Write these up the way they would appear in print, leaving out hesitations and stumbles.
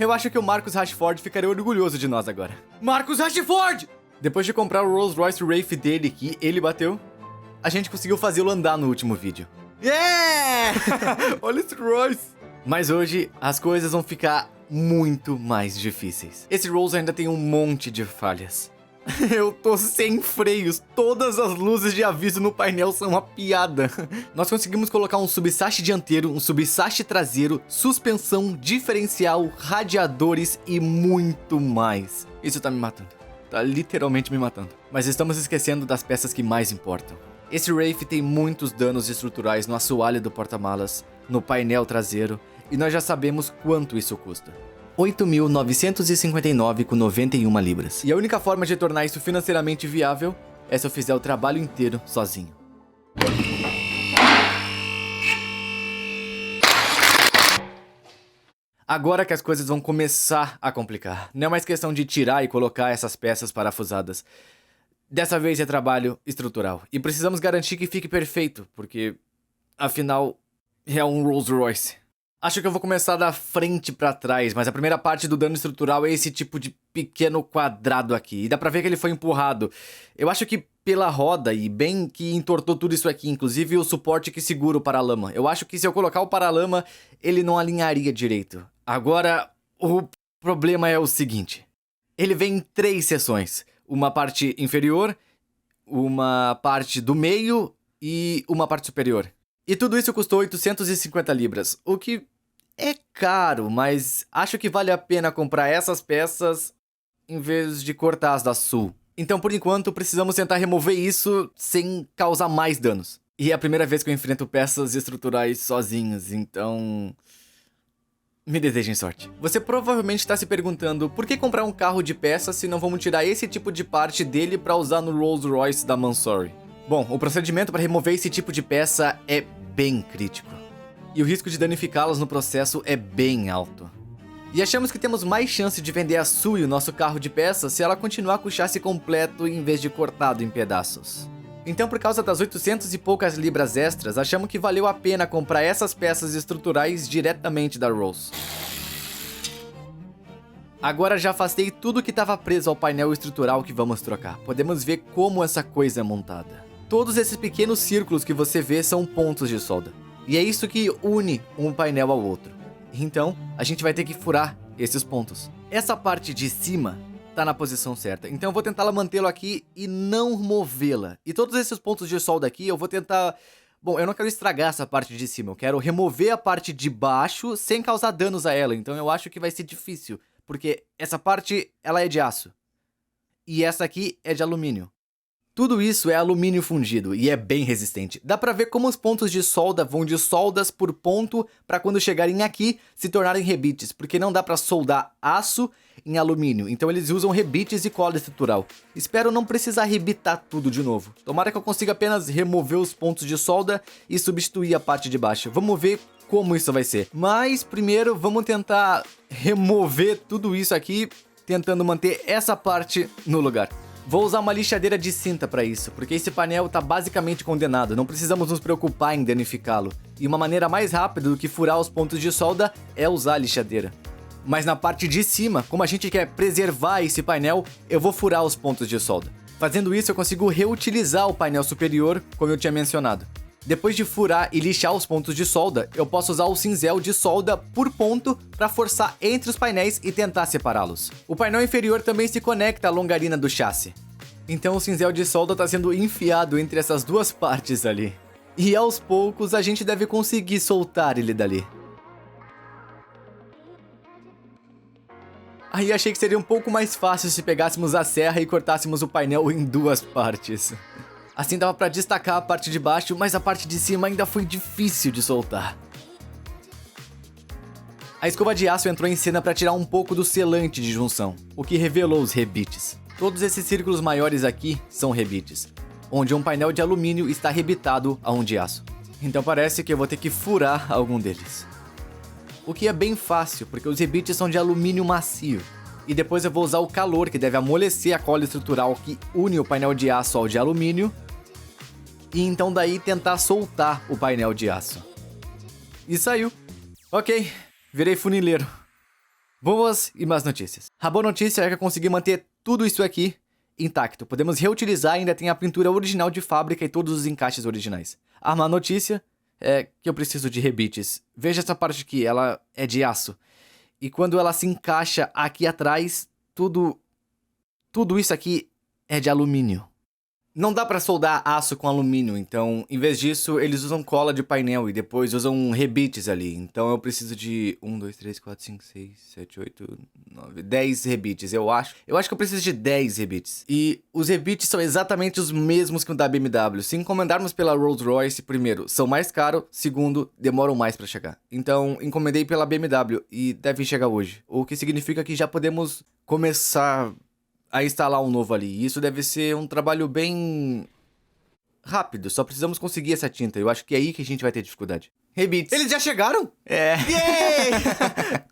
Eu acho que o Marcus Rashford ficaria orgulhoso de nós agora. Marcus Rashford! Depois de comprar o Rolls Royce Wraith dele que ele bateu, a gente conseguiu fazê-lo andar no último vídeo. Yeah! Olha esse Royce! Mas hoje as coisas vão ficar muito mais difíceis. Esse Rolls ainda tem um monte de falhas. Eu tô sem freios, todas as luzes de aviso no painel são uma piada. Nós conseguimos colocar um subsache dianteiro, um subsache traseiro, suspensão, diferencial, radiadores e muito mais. Isso tá me matando, tá literalmente me matando. Mas estamos esquecendo das peças que mais importam. Esse Wraith tem muitos danos estruturais no assoalho do porta-malas, no painel traseiro, e nós já sabemos quanto isso custa. 8.959,91 libras. E a única forma de tornar isso financeiramente viável é se eu fizer o trabalho inteiro sozinho. Agora que as coisas vão começar a complicar. Não é mais questão de tirar e colocar essas peças parafusadas. Dessa vez é trabalho estrutural. E precisamos garantir que fique perfeito, porque, afinal, é um Rolls Royce. Acho que eu vou começar da frente pra trás, mas a primeira parte do dano estrutural é esse tipo de pequeno quadrado aqui. E dá pra ver que ele foi empurrado. Eu acho que pela roda e bem que entortou tudo isso aqui, inclusive o suporte que segura o paralama. Eu acho que se eu colocar o paralama, ele não alinharia direito. Agora, o problema é o seguinte. Ele vem em 3 seções. Uma parte inferior, uma parte do meio e uma parte superior. E tudo isso custou 850 libras, o que é caro, mas acho que vale a pena comprar essas peças em vez de cortar as da Sul. Então, por enquanto, precisamos tentar remover isso sem causar mais danos. E é a primeira vez que eu enfrento peças estruturais sozinhos, então... me desejem sorte. Você provavelmente está se perguntando por que comprar um carro de peças se não vamos tirar esse tipo de parte dele para usar no Rolls Royce da Mansory. Bom, o procedimento para remover esse tipo de peça é bem crítico. E o risco de danificá-las no processo é bem alto. E achamos que temos mais chance de vender a Sui, o nosso carro de peças, se ela continuar com o chassi completo em vez de cortado em pedaços. Então, por causa das 800 e poucas libras extras, achamos que valeu a pena comprar essas peças estruturais diretamente da Rolls. Agora já afastei tudo que estava preso ao painel estrutural que vamos trocar. Podemos ver como essa coisa é montada. Todos esses pequenos círculos que você vê são pontos de solda. E é isso que une um painel ao outro. Então, a gente vai ter que furar esses pontos. Essa parte de cima tá na posição certa. Então eu vou tentar mantê-lo aqui e não movê-la. E todos esses pontos de solda aqui eu vou tentar... Bom, eu não quero estragar essa parte de cima. Eu quero remover a parte de baixo sem causar danos a ela. Então eu acho que vai ser difícil. Porque essa parte, ela é de aço. E essa aqui é de alumínio. Tudo isso é alumínio fundido e é bem resistente. Dá pra ver como os pontos de solda vão de soldas por ponto para quando chegarem aqui se tornarem rebites, porque não dá pra soldar aço em alumínio, então eles usam rebites e cola estrutural. Espero não precisar rebitar tudo de novo. Tomara que eu consiga apenas remover os pontos de solda e substituir a parte de baixo. Vamos ver como isso vai ser. Mas primeiro vamos tentar remover tudo isso aqui, tentando manter essa parte no lugar. Vou usar uma lixadeira de cinta para isso, porque esse painel tá basicamente condenado, não precisamos nos preocupar em danificá-lo. E uma maneira mais rápida do que furar os pontos de solda é usar a lixadeira. Mas na parte de cima, como a gente quer preservar esse painel, eu vou furar os pontos de solda. Fazendo isso eu consigo reutilizar o painel superior, como eu tinha mencionado. Depois de furar e lixar os pontos de solda, eu posso usar o cinzel de solda por ponto para forçar entre os painéis e tentar separá-los. O painel inferior também se conecta à longarina do chassi. Então o cinzel de solda está sendo enfiado entre essas duas partes ali. E aos poucos a gente deve conseguir soltar ele dali. Aí achei que seria um pouco mais fácil se pegássemos a serra e cortássemos o painel em duas partes. Assim dava pra destacar a parte de baixo, mas a parte de cima ainda foi difícil de soltar. A escova de aço entrou em cena para tirar um pouco do selante de junção, o que revelou os rebites. Todos esses círculos maiores aqui são rebites, onde um painel de alumínio está rebitado a um de aço. Então parece que eu vou ter que furar algum deles. O que é bem fácil, porque os rebites são de alumínio macio. E depois eu vou usar o calor, que deve amolecer a cola estrutural que une o painel de aço ao de alumínio. E então daí tentar soltar o painel de aço. E saiu. Ok, virei funileiro. Boas e más notícias. A boa notícia é que eu consegui manter tudo isso aqui intacto. Podemos reutilizar e ainda tem a pintura original de fábrica e todos os encaixes originais. A má notícia é que eu preciso de rebites. Veja essa parte aqui, ela é de aço. E quando ela se encaixa aqui atrás, tudo isso aqui é de alumínio. Não dá pra soldar aço com alumínio, então, em vez disso, eles usam cola de painel e depois usam rebites ali. Então eu preciso de 1, 2, 3, 4, 5, 6, 7, 8, 9, 10 rebites, eu acho. Eu acho que eu preciso de 10 rebites. E os rebites são exatamente os mesmos que o da BMW. Se encomendarmos pela Rolls-Royce, primeiro, são mais caros, segundo, demoram mais pra chegar. Então, encomendei pela BMW e devem chegar hoje. O que significa que já podemos começar a instalar um novo ali. Isso deve ser um trabalho bem rápido. Só precisamos conseguir essa tinta. Eu acho que é aí que a gente vai ter dificuldade. Rebites. Eles já chegaram? É. Yay!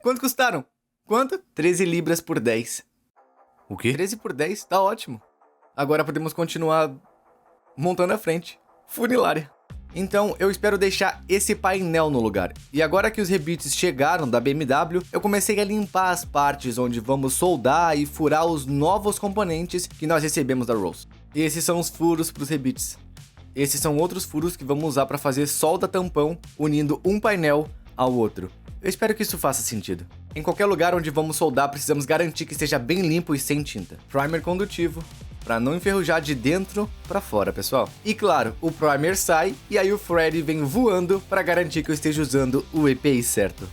Quanto custaram? Quanto? 13 libras por 10. O quê? 13 por 10? Tá ótimo. Agora podemos continuar montando a frente. Funilária. Então, eu espero deixar esse painel no lugar. E agora que os rebites chegaram da BMW, eu comecei a limpar as partes onde vamos soldar e furar os novos componentes que nós recebemos da Rolls. E esses são os furos para os rebites. Esses são outros furos que vamos usar para fazer solda tampão, unindo um painel ao outro. Eu espero que isso faça sentido. Em qualquer lugar onde vamos soldar, precisamos garantir que esteja bem limpo e sem tinta. Primer condutivo, para não enferrujar de dentro para fora, pessoal. E claro, o primer sai e aí o Freddy vem voando para garantir que eu esteja usando o EPI certo.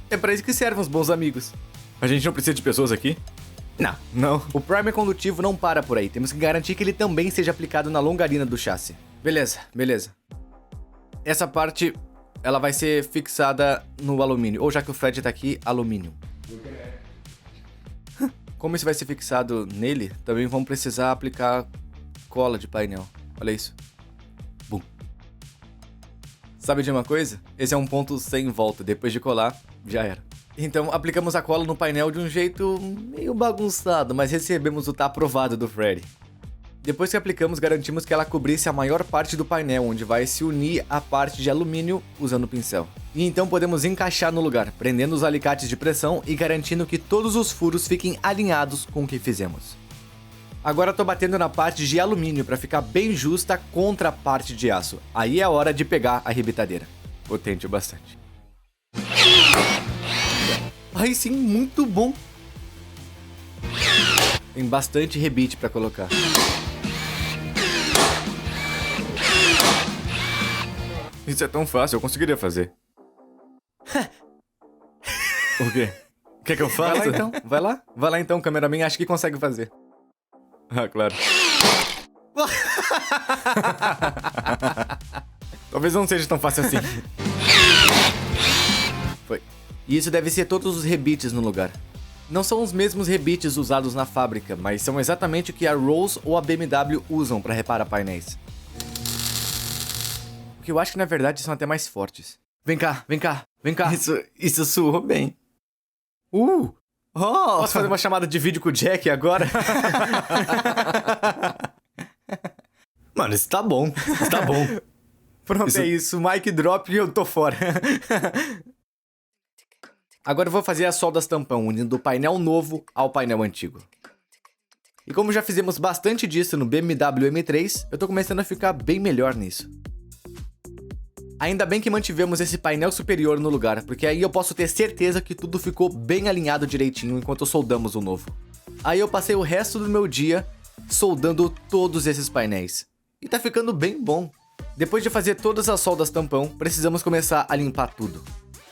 É para isso que servem os bons amigos. A gente não precisa de pessoas aqui? Não. O primer condutivo não para por aí. Temos que garantir que ele também seja aplicado na longarina do chassi. Beleza. Essa parte, ela vai ser fixada no alumínio. Ou já que o Fred tá aqui, alumínio. Como isso vai ser fixado nele, também vamos precisar aplicar cola de painel. Olha isso. Bum. Sabe de uma coisa? Esse é um ponto sem volta. Depois de colar, já era. Então, aplicamos a cola no painel de um jeito meio bagunçado, mas recebemos o tá aprovado do Freddy. Depois que aplicamos, garantimos que ela cobrisse a maior parte do painel, onde vai se unir a parte de alumínio usando o pincel. E então podemos encaixar no lugar, prendendo os alicates de pressão e garantindo que todos os furos fiquem alinhados com o que fizemos. Agora tô batendo na parte de alumínio para ficar bem justa contra a parte de aço. Aí é a hora de pegar a rebitadeira. Potente bastante. Aí sim, muito bom. Tem bastante rebite para colocar. Isso é tão fácil, eu conseguiria fazer. O quê? Quer que eu faça? Vai lá então, Vai lá então, cameraman, acho que consegue fazer. Ah, claro. Talvez não seja tão fácil assim. Foi. E isso deve ser todos os rebites no lugar. Não são os mesmos rebites usados na fábrica, mas são exatamente o que a Rolls ou a BMW usam para reparar painéis. O que eu acho que na verdade são até mais fortes. Vem cá. Isso soou bem. Posso fazer uma chamada de vídeo com o Jack agora? Mano, isso tá bom. Pronto, é isso. Mic drop e eu tô fora. Agora eu vou fazer as soldas tampão, unindo o painel novo ao painel antigo. E como já fizemos bastante disso no BMW M3, eu tô começando a ficar bem melhor nisso. Ainda bem que mantivemos esse painel superior no lugar, porque aí eu posso ter certeza que tudo ficou bem alinhado direitinho enquanto soldamos o novo. Aí eu passei o resto do meu dia soldando todos esses painéis. E tá ficando bem bom. Depois de fazer todas as soldas tampão, precisamos começar a limpar tudo.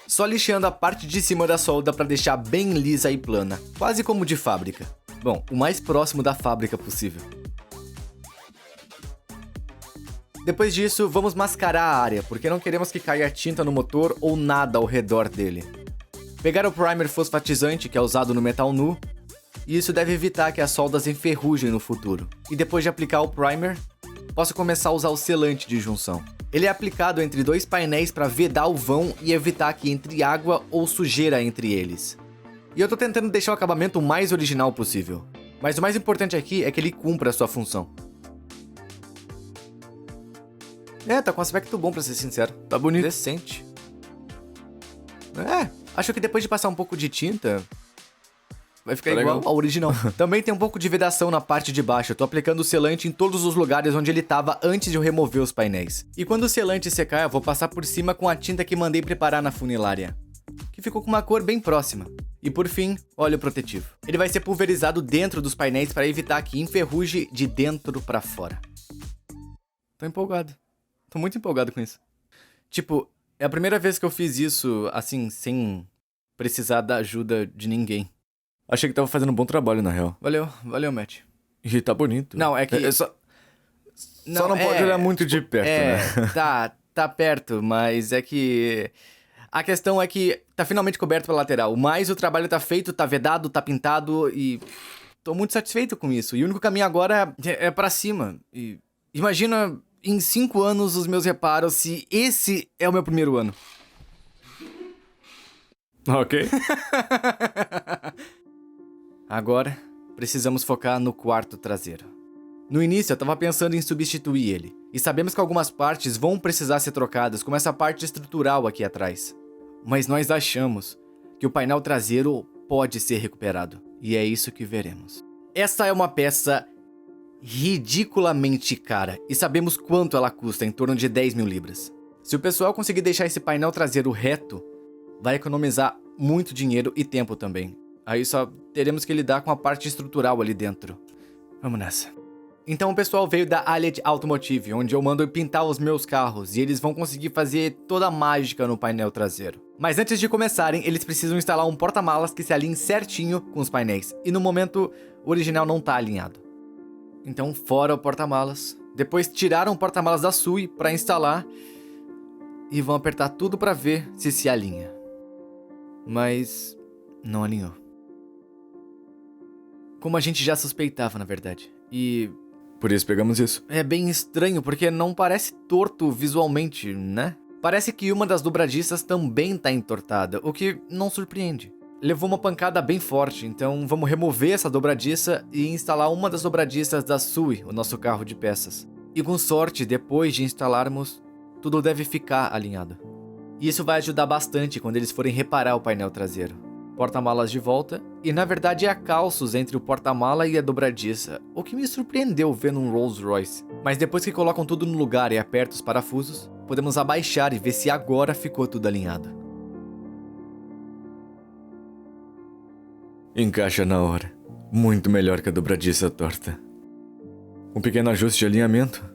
Só lixando a parte de cima da solda para deixar bem lisa e plana, quase como de fábrica. Bom, o mais próximo da fábrica possível. Depois disso, vamos mascarar a área, porque não queremos que caia tinta no motor ou nada ao redor dele. Pegar o primer fosfatizante, que é usado no metal nu, e isso deve evitar que as soldas enferrujem no futuro. E depois de aplicar o primer, posso começar a usar o selante de junção. Ele é aplicado entre dois painéis para vedar o vão e evitar que entre água ou sujeira entre eles. E eu tô tentando deixar o acabamento o mais original possível. Mas o mais importante aqui é que ele cumpra a sua função. Tá com um aspecto bom pra ser sincero. Tá bonito. Decente. Acho que depois de passar um pouco de tinta, vai ficar Tá igual legal. ao original. Também tem um pouco de vedação na parte de baixo. Eu tô aplicando o selante em todos os lugares onde ele tava antes de eu remover os painéis. E quando o selante secar, eu vou passar por cima com a tinta que mandei preparar na funilária, que ficou com uma cor bem próxima. E por fim, óleo protetivo. Ele vai ser pulverizado dentro dos painéis para evitar que enferruje de dentro pra fora. Tô empolgado. Tô muito empolgado com isso. Tipo, é a primeira vez que eu fiz isso, assim, sem precisar da ajuda de ninguém. Achei que tava fazendo um bom trabalho, na real. Valeu, Matt. E tá bonito. Não, é que... Só não pode olhar muito de perto, né? tá perto, mas é que... A questão é que tá finalmente coberto pela lateral, mas o trabalho tá feito, tá vedado, tá pintado e... Tô muito satisfeito com isso. E o único caminho agora é pra cima. E imagina em 5 anos os meus reparos se esse é o meu primeiro ano. Ok. Agora, precisamos focar no quarto traseiro. No início, eu tava pensando em substituir ele. E sabemos que algumas partes vão precisar ser trocadas, como essa parte estrutural aqui atrás. Mas nós achamos que o painel traseiro pode ser recuperado. E é isso que veremos. Essa é uma peça ridiculamente cara. E sabemos quanto ela custa, em torno de 10 mil libras. Se o pessoal conseguir deixar esse painel traseiro reto, vai economizar muito dinheiro e tempo também. Aí só teremos que lidar com a parte estrutural ali dentro. Vamos nessa. Então o pessoal veio da Allied Automotive, onde eu mando pintar os meus carros, e eles vão conseguir fazer toda a mágica no painel traseiro. Mas antes de começarem, eles precisam instalar um porta-malas que se alinhe certinho com os painéis. E no momento, o original não tá alinhado. Então fora o porta-malas. Depois tiraram o porta-malas da SUI para instalar e vão apertar tudo para ver se alinha. Mas não alinhou. Como a gente já suspeitava, na verdade. E Por isso pegamos isso. é bem estranho, porque não parece torto visualmente, né? Parece que uma das dobradiças também tá entortada, o que não surpreende. Levou uma pancada bem forte, então vamos remover essa dobradiça e instalar uma das dobradiças da SUI, o nosso carro de peças. E com sorte, depois de instalarmos, tudo deve ficar alinhado. E isso vai ajudar bastante quando eles forem reparar o painel traseiro. Porta-malas de volta, e na verdade há calços entre o porta-mala e a dobradiça, o que me surpreendeu vendo um Rolls Royce. Mas depois que colocam tudo no lugar e apertam os parafusos, podemos abaixar e ver se agora ficou tudo alinhado. Encaixa na hora. Muito melhor que a dobradiça torta. Um pequeno ajuste de alinhamento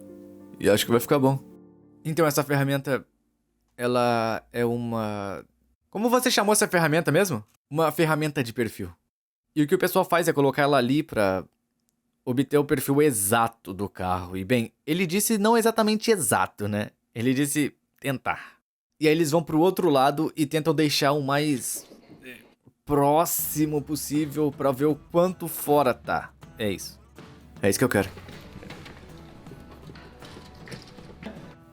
e acho que vai ficar bom. Então essa ferramenta, ela é uma... Como você chamou essa ferramenta mesmo? Uma ferramenta de perfil. E o que o pessoal faz é colocar ela ali pra obter o perfil exato do carro. E bem, ele disse não exatamente exato, né? Ele disse tentar. E aí eles vão pro outro lado e tentam deixar o mais próximo possível pra ver o quanto fora tá. É isso. É isso que eu quero.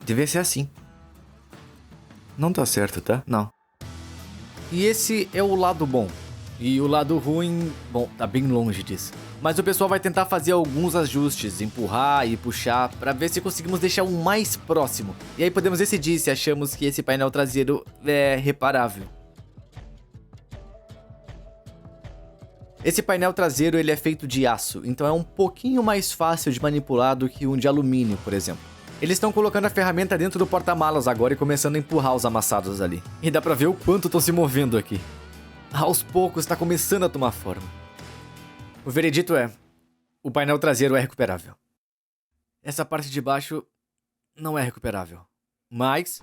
Devia ser assim. Não tá certo, tá? Não. E esse é o lado bom. E o lado ruim, bom, tá bem longe disso. Mas o pessoal vai tentar fazer alguns ajustes, empurrar e puxar pra ver se conseguimos deixar o mais próximo. E aí podemos decidir se achamos que esse painel traseiro é reparável. Esse painel traseiro ele é feito de aço, então é um pouquinho mais fácil de manipular do que um de alumínio, por exemplo. Eles estão colocando a ferramenta dentro do porta-malas agora e começando a empurrar os amassados ali. E dá pra ver o quanto estão se movendo aqui. Aos poucos está começando a tomar forma. O veredito é: o painel traseiro é recuperável. Essa parte de baixo não é recuperável. Mas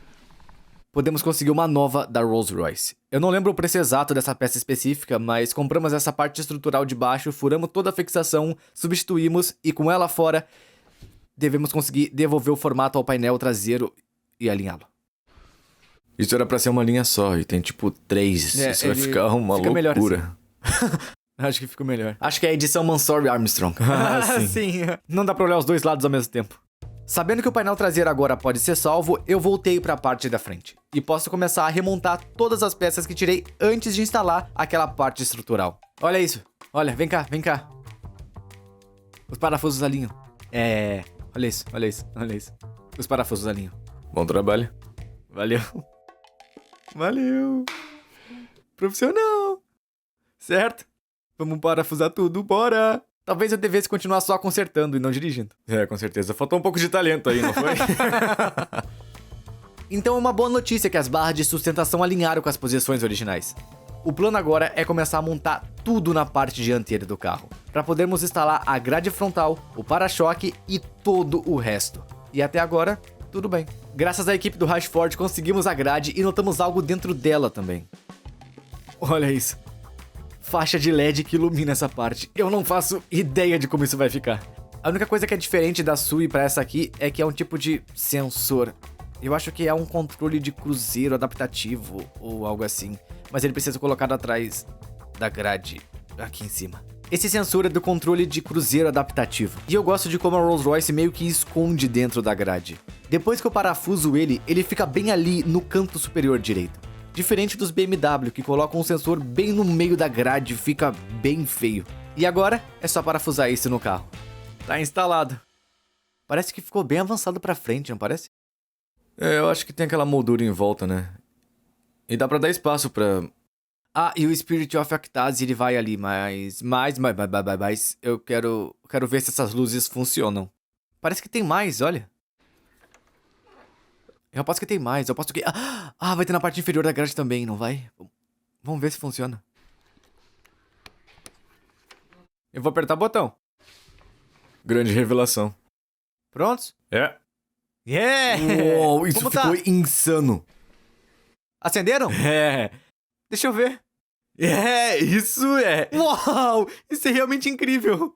podemos conseguir uma nova da Rolls Royce. Eu não lembro o preço exato dessa peça específica, mas compramos essa parte estrutural de baixo, furamos toda a fixação, substituímos e com ela fora, devemos conseguir devolver o formato ao painel traseiro e alinhá-lo. Isso era pra ser uma linha só e tem tipo 3. Isso vai ficar uma fica melhor loucura. assim. Acho que ficou melhor. Acho que é a edição Mansory Armstrong. Sim. Não dá pra olhar os dois lados ao mesmo tempo. Sabendo que o painel traseiro agora pode ser salvo, eu voltei pra parte da frente. E posso começar a remontar todas as peças que tirei antes de instalar aquela parte estrutural. Olha isso. Olha, vem cá, vem cá. Os parafusos alinham. Olha isso, olha isso, olha isso. Os parafusos alinham. Bom trabalho. Valeu. Valeu. Profissional. Certo? Vamos parafusar tudo, bora! Talvez eu devesse continuar só consertando e não dirigindo. Com certeza. Faltou um pouco de talento aí, não foi? Então é uma boa notícia que as barras de sustentação alinharam com as posições originais. O plano agora é começar a montar tudo na parte dianteira do carro, para podermos instalar a grade frontal, o para-choque e todo o resto. E até agora, tudo bem. Graças à equipe do Rashford conseguimos a grade e notamos algo dentro dela também. Olha isso. Faixa de LED que ilumina essa parte. Eu não faço ideia de como isso vai ficar. A única coisa que é diferente da SUI para essa aqui é que é um tipo de sensor. Eu acho que é um controle de cruzeiro adaptativo ou algo assim. Mas ele precisa ser colocado atrás da grade, aqui em cima. Esse sensor é do controle de cruzeiro adaptativo. E eu gosto de como a Rolls-Royce meio que esconde dentro da grade. Depois que eu parafuso ele fica bem ali no canto superior direito. Diferente dos BMW, que colocam um sensor bem no meio da grade, fica bem feio. E agora é só parafusar isso no carro. Tá instalado. Parece que ficou bem avançado pra frente, não parece? Eu acho que tem aquela moldura em volta, né? E dá pra dar espaço pra... Ah, e o Spirit of Actase, ele vai ali, mas eu quero ver se essas luzes funcionam. Parece que tem mais, olha. Eu aposto que tem mais, eu aposto que... Ah, vai ter na parte inferior da grade também, não vai? Vamos ver se funciona. Eu vou apertar o botão. Grande revelação. Prontos? É. Yeah! Uou, isso ficou insano. Acenderam? É. Deixa eu ver. Isso é. Uau! Isso é realmente incrível.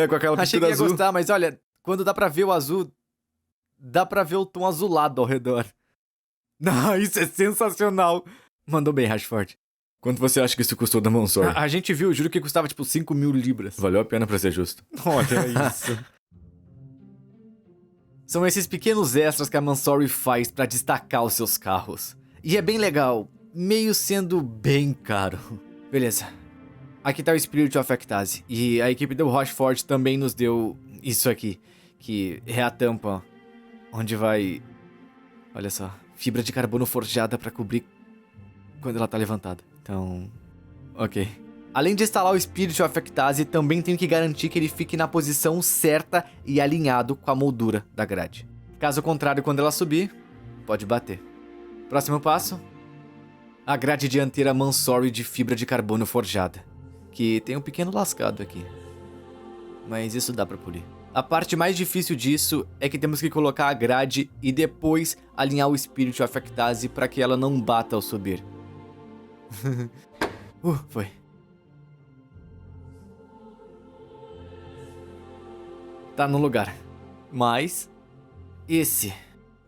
Com aquela Achei pintura que ia azul. gostar, mas olha, quando dá pra ver o azul, dá pra ver o tom azulado ao redor. Não, isso é sensacional. Mandou bem, Rashford. Quanto você acha que isso custou da Mansory? A gente viu, juro que custava tipo 5.000 libras. Valeu a pena pra ser justo. Olha isso. São esses pequenos extras que a Mansory faz pra destacar os seus carros. E é bem legal, meio sendo bem caro. Beleza. Aqui tá o Spirit of Actase. E a equipe do Rashford também nos deu isso aqui. Que é a tampa onde vai... Olha só. Fibra de carbono forjada pra cobrir quando ela tá levantada. Então... Ok. Além de instalar o Spirit of Actase, também tenho que garantir que ele fique na posição certa e alinhado com a moldura da grade. Caso contrário, quando ela subir, pode bater. Próximo passo. A grade dianteira Mansory de fibra de carbono forjada. Que tem um pequeno lascado aqui. Mas isso dá pra polir. A parte mais difícil disso é que temos que colocar a grade e depois alinhar o Spirit of Actase para que ela não bata ao subir. Foi. Tá no lugar. Mas esse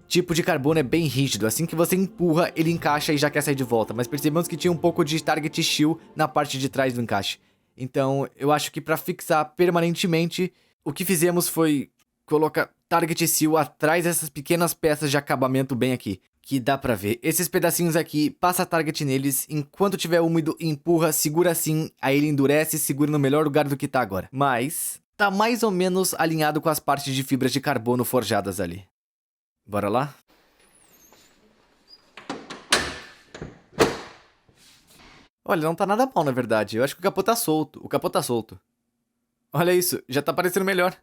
tipo de carbono é bem rígido. Assim que você empurra, ele encaixa e já quer sair de volta. Mas percebemos que tinha um pouco de target shield na parte de trás do encaixe. Então eu acho que para fixar permanentemente, o que fizemos foi colocar target seal atrás dessas pequenas peças de acabamento bem aqui. Que dá pra ver. Esses pedacinhos aqui, passa target neles. Enquanto tiver úmido, empurra, segura assim. Aí ele endurece e segura no melhor lugar do que tá agora. Mas tá mais ou menos alinhado com as partes de fibras de carbono forjadas ali. Bora lá? Olha, não tá nada mal, na verdade. Eu acho que o capô tá solto. O capô tá solto. Olha isso, já tá parecendo melhor.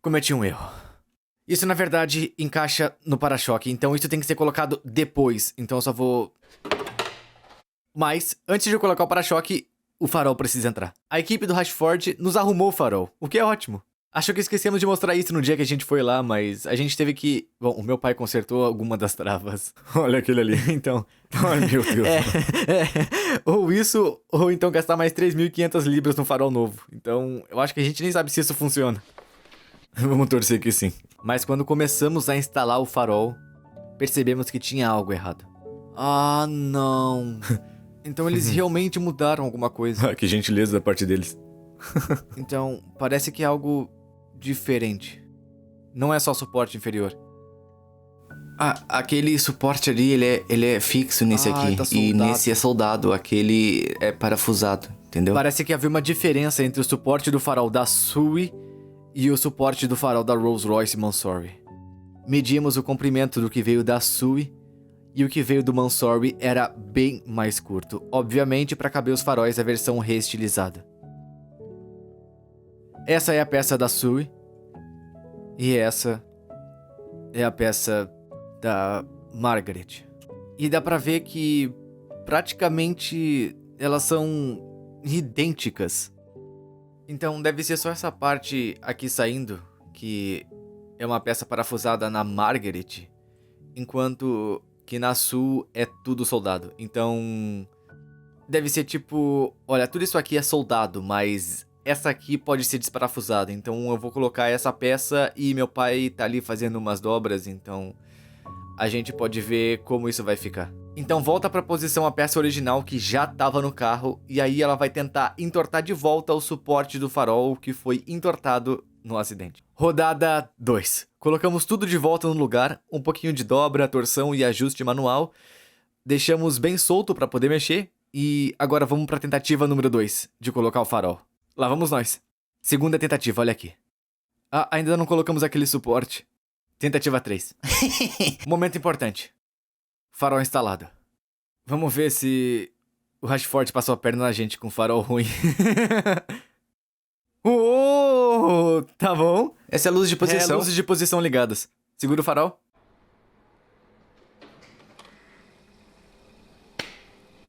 Cometi um erro. Isso, na verdade, encaixa no para-choque. Então isso tem que ser colocado depois. Então eu só vou... Mas, antes de eu colocar o para-choque, o farol precisa entrar. A equipe do Rashford nos arrumou o farol, o que é ótimo. Acho que esquecemos de mostrar isso no dia que a gente foi lá, mas a gente teve que... Bom, o meu pai consertou alguma das travas. Olha aquele ali. Então... Ai, meu Deus. Ou isso, ou então gastar mais 3.500 libras no farol novo. Então, eu acho que a gente nem sabe se isso funciona. Vamos torcer que sim. Mas quando começamos a instalar o farol, percebemos que tinha algo errado. Ah, não. Então eles realmente mudaram alguma coisa. Que gentileza da parte deles. Então, parece que é algo diferente. Não é só suporte inferior. Ah, aquele suporte ali, ele é fixo nesse aqui. Tá E soldado. nesse é soldado, aquele é parafusado, entendeu? Parece que havia uma diferença entre o suporte do farol da SUI e o suporte do farol da Rolls-Royce Mansory. Medimos o comprimento do que veio da SUI E o que veio do Mansory era bem mais curto, obviamente para caber os faróis a versão reestilizada. Essa é a peça da Sui. E essa é a peça da Margaret. E dá pra ver que praticamente elas são idênticas. Então deve ser só essa parte aqui saindo, que é uma peça parafusada na Margaret, enquanto que na Sue é tudo soldado. Então deve ser tipo, olha, tudo isso aqui é soldado, mas essa aqui pode ser desparafusada. Então eu vou colocar essa peça e meu pai tá ali fazendo umas dobras, então a gente pode ver como isso vai ficar. Então volta pra posição a peça original que já tava no carro, e aí ela vai tentar entortar de volta o suporte do farol que foi entortado no acidente. Rodada 2. Colocamos tudo de volta no lugar, um pouquinho de dobra, torção e ajuste manual. Deixamos bem solto pra poder mexer, e agora vamos pra tentativa número 2, de colocar o farol. Lá vamos nós. Segunda tentativa, olha aqui. Ah, ainda não colocamos aquele suporte. Tentativa 3. Momento importante. Farol instalado. Vamos ver se o Rashford passou a perna na gente com farol ruim. Oh, tá bom. Essa é a luz de posição. Luzes de posição ligadas. Segura o farol.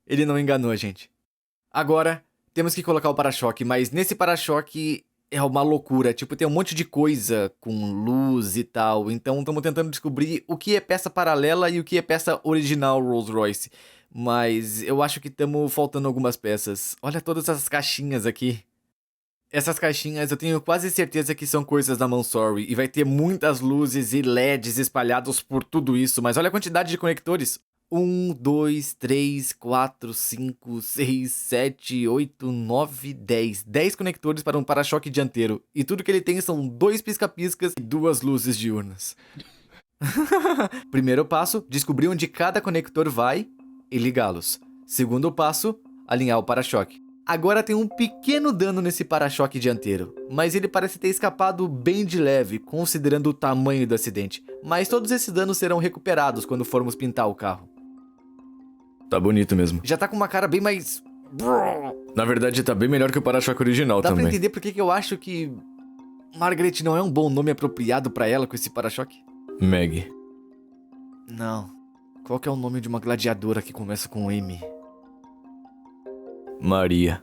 Ele não enganou a gente. Agora temos que colocar o para-choque, mas nesse para-choque é uma loucura. Tipo, tem um monte de coisa com luz e tal. Então estamos tentando descobrir o que é peça paralela e o que é peça original Rolls-Royce. Mas eu acho que estamos faltando algumas peças. Olha todas essas caixinhas aqui. Essas caixinhas eu tenho quase certeza que são coisas da Mansory. E vai ter muitas luzes e LEDs espalhados por tudo isso. Mas olha a quantidade de conectores. 1, 2, 3, 4, 5, 6, 7, 8, 9, 10. 10 conectores para um para-choque dianteiro. E tudo que ele tem são 2 pisca-piscas e 2 luzes diurnas. Primeiro passo, descobrir onde cada conector vai e ligá-los. Segundo passo, alinhar o para-choque. Agora tem um pequeno dano nesse para-choque dianteiro, mas ele parece ter escapado bem de leve, considerando o tamanho do acidente. Mas todos esses danos serão recuperados quando formos pintar o carro. Tá bonito mesmo. Já tá com uma cara bem mais... Na verdade, tá bem melhor que o para-choque original Dá também. pra entender por que eu acho que Margaret não é um bom nome apropriado pra ela com esse para-choque? Meg. Não. Qual que é o nome de uma gladiadora que começa com M? Maria.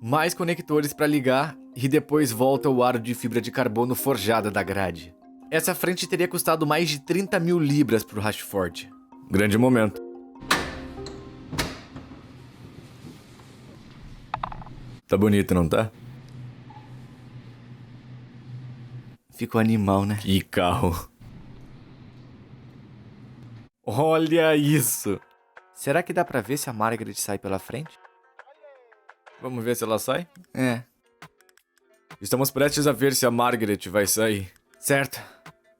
Mais conectores pra ligar e depois volta o aro de fibra de carbono forjada da grade. Essa frente teria custado mais de 30 mil libras pro Rashford. Grande momento. Tá bonito, não tá? Ficou animal, né? Que carro. Olha isso! Será que dá pra ver se a Margaret sai pela frente? Vamos ver se ela sai? É. Estamos prestes a ver se a Margaret vai sair. Certo.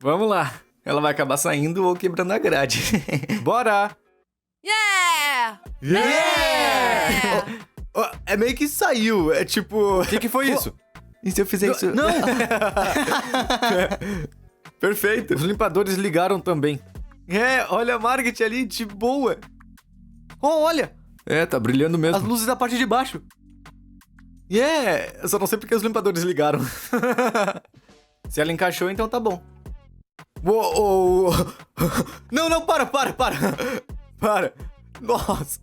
Vamos lá. Ela vai acabar saindo ou quebrando a grade. Bora! Yeah! Yeah! É meio que saiu. É tipo... O que foi isso? E se eu fizer isso? Não! Perfeito. Os limpadores ligaram também. É, olha a Margaret ali, de boa. Oh, olha! É, tá brilhando mesmo. As luzes da parte de baixo. Yeah! Eu só não sei porque os limpadores ligaram. Se ela encaixou, então tá bom. Uou! Não, para! Para! Nossa!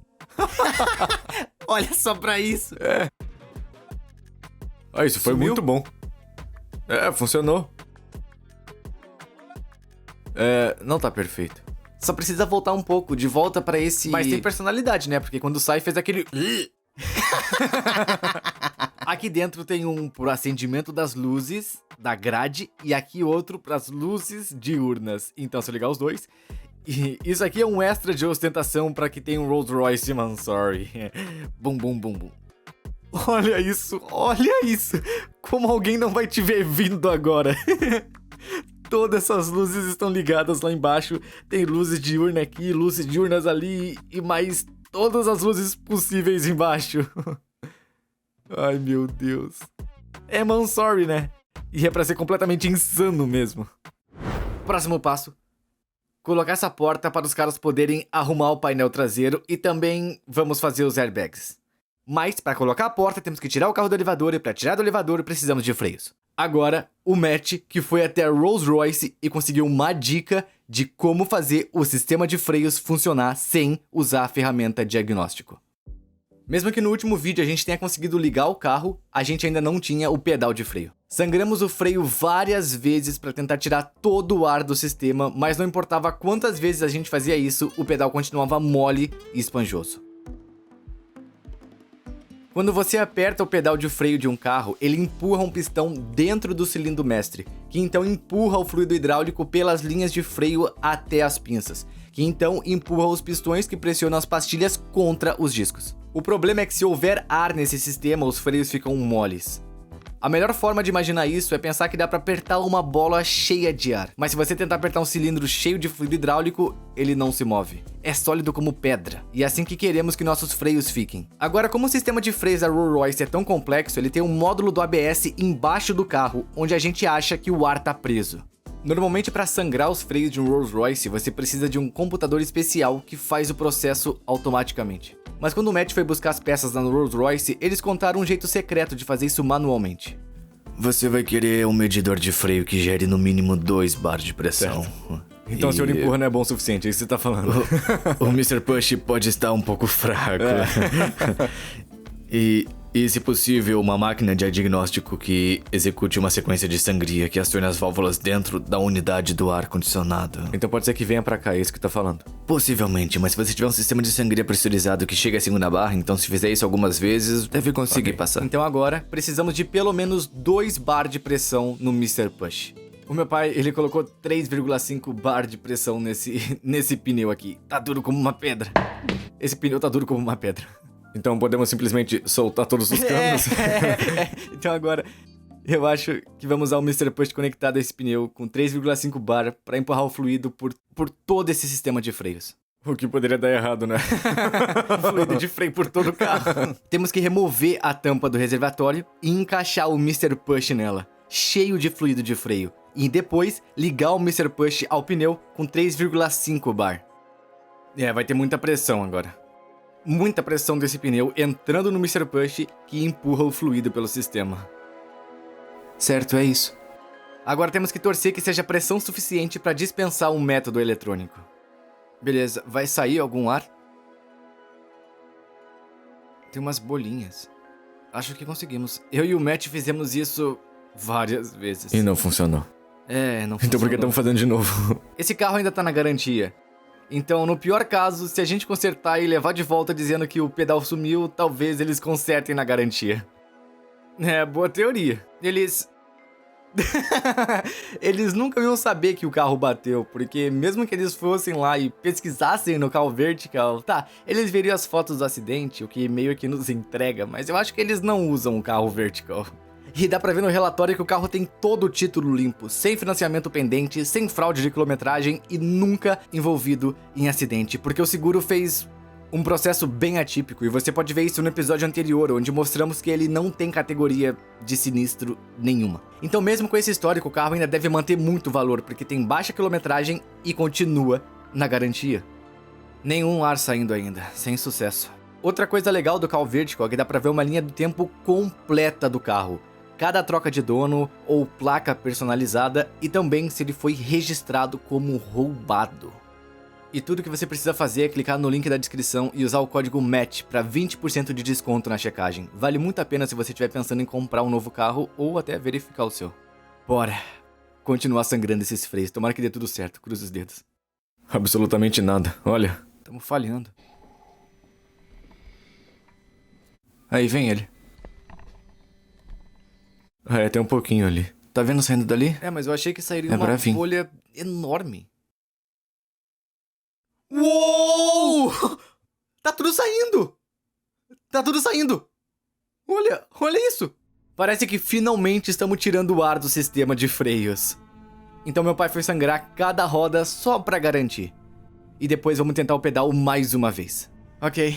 Olha só pra isso. É. Ah, isso foi Sumiu? muito bom. É, funcionou. Não tá perfeito. Só precisa voltar um pouco, de volta pra esse... Mas tem personalidade, né? Porque quando sai fez aquele... Aqui dentro tem um pro acendimento das luzes da grade e aqui outro pras luzes diurnas. Então se eu ligar os dois... E isso aqui é um extra de ostentação pra que tenha um Rolls Royce Mansory. Bum, bum, bum, bum. Olha isso! Como alguém não vai te ver vindo agora? Todas essas luzes estão ligadas lá embaixo. Tem luzes diurnas aqui, luzes diurnas ali e mais todas as luzes possíveis embaixo. Ai, meu Deus. É Mansory, né? E é pra ser completamente insano mesmo. Próximo passo. colocar essa porta para os caras poderem arrumar o painel traseiro e também vamos fazer os airbags. Mas, para colocar a porta, temos que tirar o carro do elevador e para tirar do elevador precisamos de freios. Agora, o Matt, que foi até a Rolls-Royce e conseguiu uma dica de como fazer o sistema de freios funcionar sem usar a ferramenta diagnóstico. Mesmo que no último vídeo a gente tenha conseguido ligar o carro, a gente ainda não tinha o pedal de freio. Sangramos o freio várias vezes para tentar tirar todo o ar do sistema, mas não importava quantas vezes a gente fazia isso, o pedal continuava mole e esponjoso. Quando você aperta o pedal de freio de um carro, ele empurra um pistão dentro do cilindro mestre, que então empurra o fluido hidráulico pelas linhas de freio até as pinças, que então empurra os pistões que pressionam as pastilhas contra os discos. O problema é que se houver ar nesse sistema, os freios ficam moles. A melhor forma de imaginar isso é pensar que dá para apertar uma bola cheia de ar, mas se você tentar apertar um cilindro cheio de fluido hidráulico, ele não se move. É sólido como pedra, e é assim que queremos que nossos freios fiquem. Agora, como o sistema de freios da Rolls-Royce é tão complexo, ele tem um módulo do ABS embaixo do carro, onde a gente acha que o ar tá preso. Normalmente, para sangrar os freios de um Rolls-Royce, você precisa de um computador especial que faz o processo automaticamente. Mas quando o Matt foi buscar as peças na Rolls-Royce, eles contaram um jeito secreto de fazer isso manualmente. Você vai querer um medidor de freio que gere no mínimo 2 bar de pressão. Certo. Então o senhor empurra não é bom o suficiente, é isso que você tá falando. O Mr. Push pode estar um pouco fraco. E, se possível, uma máquina de diagnóstico que execute uma sequência de sangria que acione as válvulas dentro da unidade do ar-condicionado. Então pode ser que venha pra cá, é isso que tá falando. Possivelmente, mas se você tiver um sistema de sangria pressurizado que chega à segunda barra, então se fizer isso algumas vezes, deve conseguir passar. Então agora, precisamos de pelo menos 2 bar de pressão no Mr. Push. O meu pai, ele colocou 3,5 bar de pressão nesse pneu aqui. Tá duro como uma pedra. Esse pneu tá duro como uma pedra. Então podemos simplesmente soltar todos os canos? Então agora, eu acho que vamos usar o Mr. Push conectado a esse pneu com 3,5 bar para empurrar o fluido por todo esse sistema de freios. O que poderia dar errado, né? Fluido de freio por todo o carro. Temos que remover a tampa do reservatório e encaixar o Mr. Push nela, cheio de fluido de freio. E depois ligar o Mr. Push ao pneu com 3,5 bar. Vai ter muita pressão agora. Muita pressão desse pneu entrando no Mr. Push que empurra o fluido pelo sistema. Certo, é isso. Agora temos que torcer que seja pressão suficiente para dispensar um método eletrônico. Beleza, vai sair algum ar? Tem umas bolinhas. Acho que conseguimos. Eu e o Matt fizemos isso várias vezes. E não funcionou. Não funcionou. Então por que estamos fazendo de novo? Esse carro ainda tá na garantia. Então, no pior caso, se a gente consertar e levar de volta dizendo que o pedal sumiu, talvez eles consertem na garantia. Boa teoria. Eles nunca iam saber que o carro bateu, porque mesmo que eles fossem lá e pesquisassem no carro vertical, eles veriam as fotos do acidente, o que meio que nos entrega, mas eu acho que eles não usam o carro vertical. E dá pra ver no relatório que o carro tem todo o título limpo, sem financiamento pendente, sem fraude de quilometragem e nunca envolvido em acidente, porque o seguro fez um processo bem atípico, e você pode ver isso no episódio anterior, onde mostramos que ele não tem categoria de sinistro nenhuma. Então mesmo com esse histórico, o carro ainda deve manter muito valor, porque tem baixa quilometragem e continua na garantia. Nenhum ar saindo ainda, sem sucesso. Outra coisa legal do carro vertical é que dá pra ver uma linha do tempo completa do carro. Cada troca de dono ou placa personalizada e também se ele foi registrado como roubado. E tudo que você precisa fazer é clicar no link da descrição e usar o código MATT para 20% de desconto na checagem. Vale muito a pena se você estiver pensando em comprar um novo carro ou até verificar o seu. Bora continuar sangrando esses freios, tomara que dê tudo certo, cruza os dedos. Absolutamente nada, olha. Estamos falhando. Aí vem ele. Tem um pouquinho ali. Tá vendo saindo dali? Mas eu achei que sairia uma bravinho. bolha enorme. Uou! Tá tudo saindo! Tá tudo saindo! Olha isso! Parece que finalmente estamos tirando o ar do sistema de freios. Então meu pai foi sangrar cada roda só pra garantir. E depois vamos tentar o pedal mais uma vez. Ok.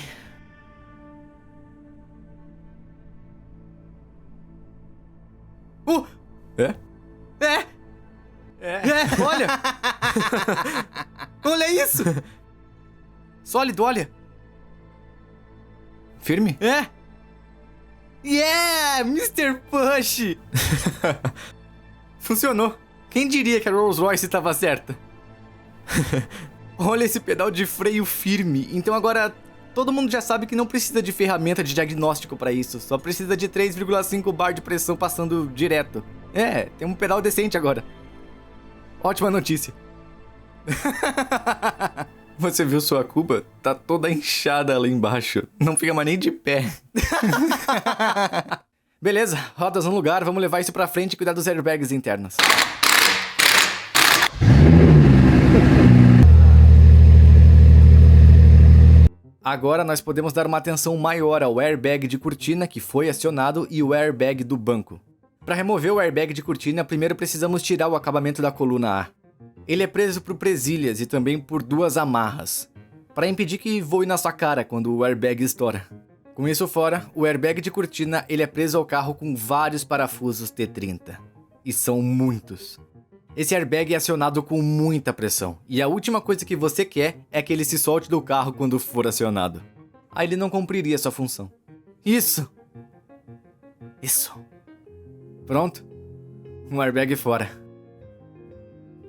Olha! Olha isso! Sólido, olha! Firme? É! Yeah! Mr. Push! Funcionou. Quem diria que a Rolls Royce estava certa? Olha esse pedal de freio firme. Então agora todo mundo já sabe que não precisa de ferramenta de diagnóstico para isso. Só precisa de 3,5 bar de pressão passando direto. É, tem um pedal decente agora. Ótima notícia. Você viu sua cuba? Tá toda inchada lá embaixo. Não fica mais nem de pé. Beleza, rodas no lugar, vamos levar isso pra frente e cuidar dos airbags internos. Agora nós podemos dar uma atenção maior ao airbag de cortina que foi acionado e o airbag do banco. Para remover o airbag de cortina, primeiro precisamos tirar o acabamento da coluna A. Ele é preso por presilhas e também por duas amarras, para impedir que voe na sua cara quando o airbag estoura. Com isso fora, o airbag de cortina ele é preso ao carro com vários parafusos T30. E são muitos. Esse airbag é acionado com muita pressão, e a última coisa que você quer é que ele se solte do carro quando for acionado. Aí ele não cumpriria sua função. Isso! Pronto. Um airbag fora.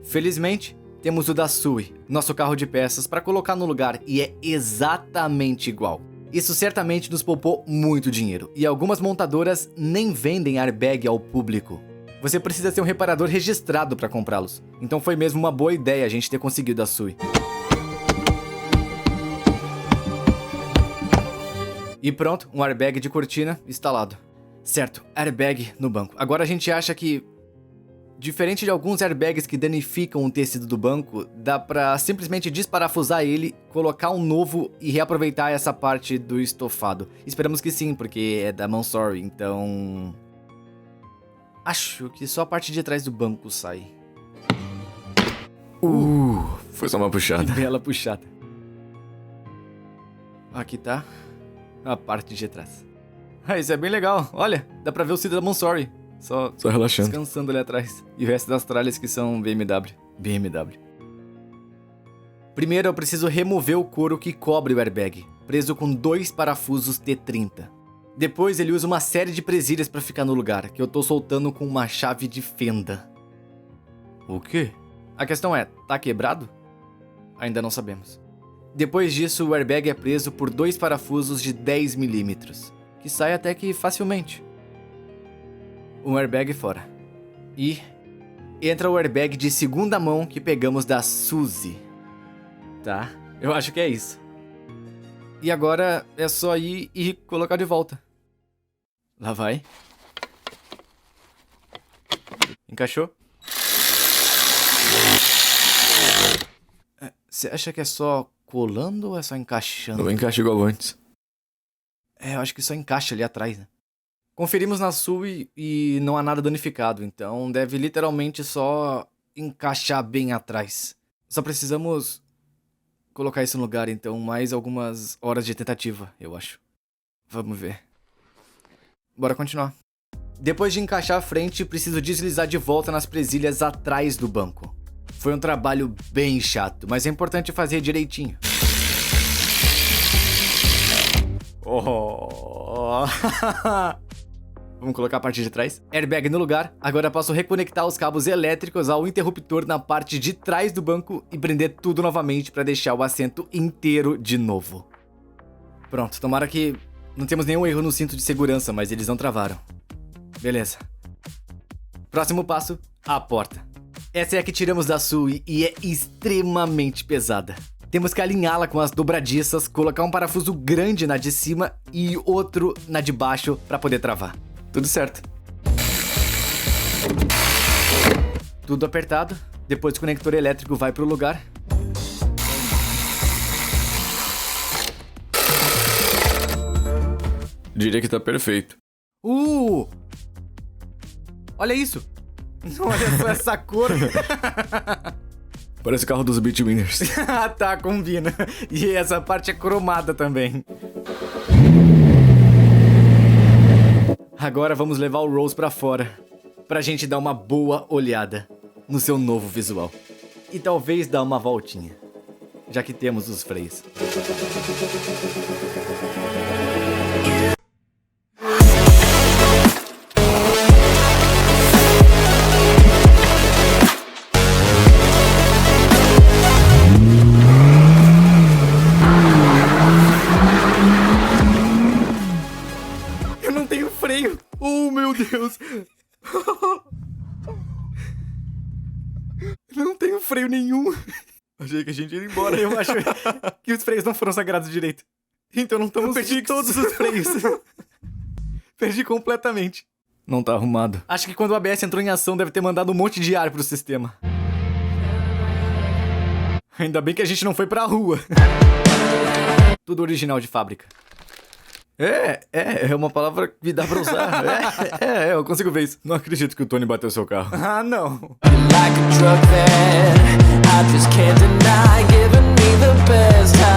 Felizmente, temos o da Sui, nosso carro de peças, para colocar no lugar, e é exatamente igual. Isso certamente nos poupou muito dinheiro, e algumas montadoras nem vendem airbag ao público. Você precisa ser um reparador registrado para comprá-los, então foi mesmo uma boa ideia a gente ter conseguido a Sui. E pronto, um airbag de cortina instalado. Certo, airbag no banco. Agora a gente acha que, diferente de alguns airbags que danificam o tecido do banco, dá pra simplesmente desparafusar ele, colocar um novo e reaproveitar essa parte do estofado. Esperamos que sim, porque é da Mansory, então... Acho que só a parte de trás do banco sai. Foi só uma puxada. Que bela puxada. Aqui tá a parte de trás. Ah, isso é bem legal. Olha, dá pra ver o Cid da Mansory. Só relaxando. descansando ali atrás. E o resto das tralhas que são BMW. Primeiro eu preciso remover o couro que cobre o airbag, preso com 2 parafusos T30. Depois ele usa uma série de presilhas pra ficar no lugar, que eu tô soltando com uma chave de fenda. O quê? A questão é, tá quebrado? Ainda não sabemos. Depois disso, o airbag é preso por 2 parafusos de 10 milímetros, que sai até que facilmente. Um airbag fora. E entra o airbag de segunda mão que pegamos da Suzy. Tá, eu acho que é isso. E agora é só ir e colocar de volta. Lá vai. Encaixou? Você acha que é só colando ou é só encaixando? Não encaixa igual antes. É, eu acho que só encaixa ali atrás, né? Conferimos na Sui e não há nada danificado, então deve literalmente só encaixar bem atrás. Só precisamos colocar isso no lugar, então mais algumas horas de tentativa, eu acho. Vamos ver. Bora continuar. Depois de encaixar a frente, preciso deslizar de volta nas presilhas atrás do banco. Foi um trabalho bem chato, mas é importante fazer direitinho. Oh. Vamos colocar a parte de trás. Airbag no lugar. Agora posso reconectar os cabos elétricos ao interruptor na parte de trás do banco e prender tudo novamente para deixar o assento inteiro de novo. Pronto, tomara que não temos nenhum erro no cinto de segurança, mas eles não travaram. Beleza. Próximo passo, a porta. Essa é a que tiramos da Sui e é extremamente pesada. Temos que alinhá-la com as dobradiças, colocar um parafuso grande na de cima e outro na de baixo para poder travar. Tudo certo. Tudo apertado. Depois o conector elétrico vai pro lugar. Diria que tá perfeito. Olha isso! Olha só essa cor! Parece o carro dos Beatwinners. Ah, tá, combina. E essa parte é cromada também. Agora vamos levar o Rose pra fora, pra gente dar uma boa olhada no seu novo visual. E talvez dar uma voltinha. já que temos os freios. Eu não tenho freio. Oh, meu Deus. Não tenho freio nenhum. Achei que a gente ia embora. Eu acho que os freios não foram sagrados direito. Então não estamos fixos. Todos os freios. Perdi completamente. Não tá arrumado. Acho que quando o ABS entrou em ação deve ter mandado um monte de ar pro sistema. Ainda bem que a gente não foi pra rua. Tudo original de fábrica. É uma palavra que dá pra usar. Eu consigo ver isso. Não acredito que o Tony bateu seu carro. Ah, não. Like a drug that I just can't deny, giving me the best high.